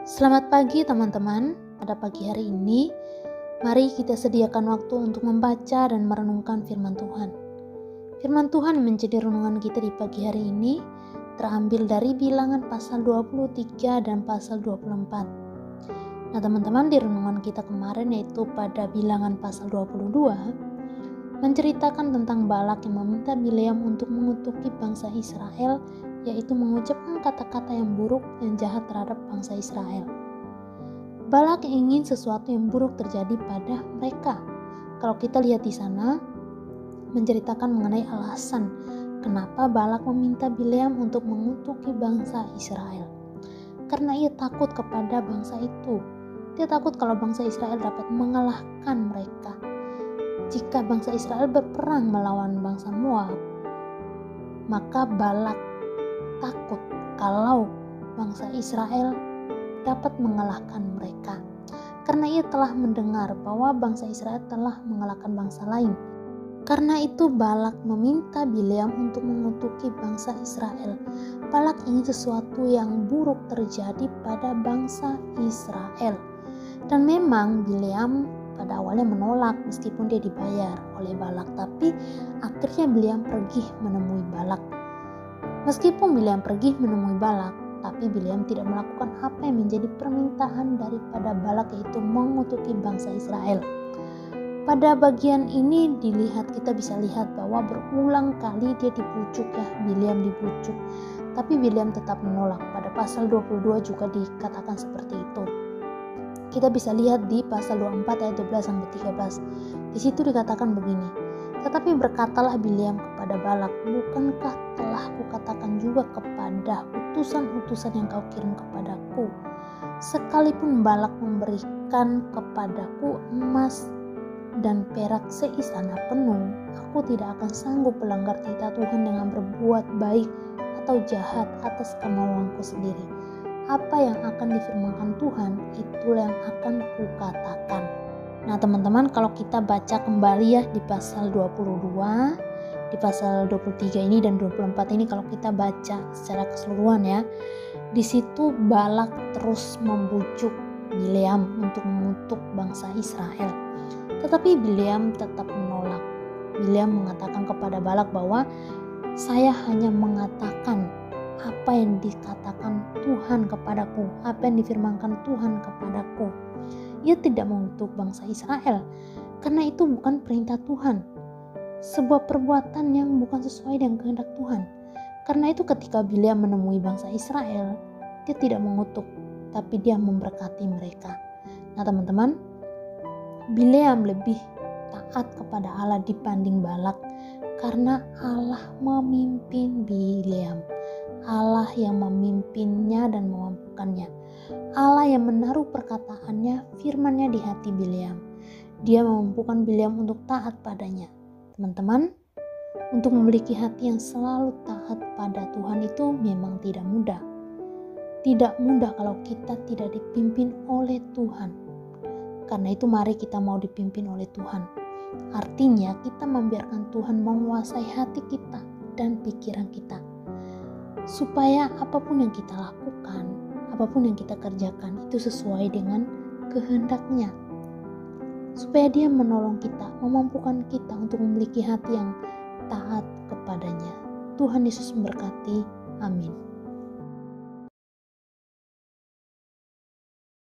Selamat pagi teman-teman. Pada pagi hari ini, mari kita sediakan waktu untuk membaca dan merenungkan firman Tuhan. Firman Tuhan menjadi renungan kita di pagi hari ini terambil dari Bilangan pasal 23 dan pasal 24. Nah teman-teman, di renungan kita kemarin yaitu pada Bilangan pasal 22 menceritakan tentang Balak yang meminta Bileam untuk mengutuki bangsa Israel, yaitu mengucapkan kata-kata yang buruk dan jahat terhadap bangsa Israel. Balak ingin sesuatu yang buruk terjadi pada mereka. Kalau kita lihat di sana, menceritakan mengenai alasan kenapa Balak meminta Bileam untuk mengutuki bangsa Israel. Karena ia takut kepada bangsa itu. Dia takut kalau bangsa Israel dapat mengalahkan mereka. Jika bangsa Israel berperang melawan bangsa Moab, maka Balak takut kalau bangsa Israel dapat mengalahkan mereka. Karena ia telah mendengar bahwa bangsa Israel telah mengalahkan bangsa lain. Karena itu Balak meminta Bileam untuk mengutuki bangsa Israel. Balak ingin sesuatu yang buruk terjadi pada bangsa Israel. Dan memang Bileam pada awalnya menolak meskipun dia dibayar oleh Balak, tapi akhirnya Bileam pergi menemui Balak. Meskipun Bileam pergi menemui Balak, tapi Bileam tidak melakukan apa yang menjadi permintaan daripada Balak, yaitu mengutuki bangsa Israel. Pada bagian ini kita bisa lihat bahwa berulang kali dia dibujuk Bileam dibujuk, tapi Bileam tetap menolak. Pada pasal 22 juga dikatakan seperti itu. Kita bisa lihat di pasal 24 ayat 12-13. Di situ dikatakan begini, tetapi berkatalah Bileam kepada Balak, bukankah telah kukatakan juga kepada utusan-utusan yang kau kirim kepadaku, sekalipun Balak memberikan kepadaku emas dan perak seistana penuh, aku tidak akan sanggup melanggar titah Tuhan dengan berbuat baik atau jahat atas kemauanku sendiri. Apa yang akan difirmankan Tuhan, itulah yang akan kukatakan. Nah teman-teman, kalau kita baca kembali di pasal 22, di pasal 23 ini dan 24 ini, kalau kita baca secara keseluruhan di situ Balak terus membujuk Bileam untuk mengutuk bangsa Israel. Tetapi Bileam tetap menolak. Bileam mengatakan kepada Balak bahwa saya hanya mengatakan apa yang dikatakan Tuhan kepadaku, apa yang difirmankan Tuhan kepadaku. Ia tidak mengutuk bangsa Israel, karena itu bukan perintah Tuhan. Sebuah perbuatan yang bukan sesuai dengan kehendak Tuhan. Karena itu ketika Bileam menemui bangsa Israel, dia tidak mengutuk, tapi dia memberkati mereka. Nah teman-teman, Bileam lebih taat kepada Allah dibanding Balak, karena Allah memimpin Bileam. Allah yang memimpinnya dan memampukannya. Allah yang menaruh perkataannya, firman-Nya di hati Bileam. Dia memampukan Bileam untuk taat padanya. Teman-teman, untuk memiliki hati yang selalu taat pada Tuhan itu memang tidak mudah. Tidak mudah kalau kita tidak dipimpin oleh Tuhan. Karena itu mari kita mau dipimpin oleh Tuhan. Artinya kita membiarkan Tuhan menguasai hati kita dan pikiran kita. Supaya apapun yang kita lakukan, apapun yang kita kerjakan itu sesuai dengan kehendak-Nya. Supaya Dia menolong kita, memampukan kita untuk memiliki hati yang taat kepadanya. Tuhan Yesus memberkati. Amin.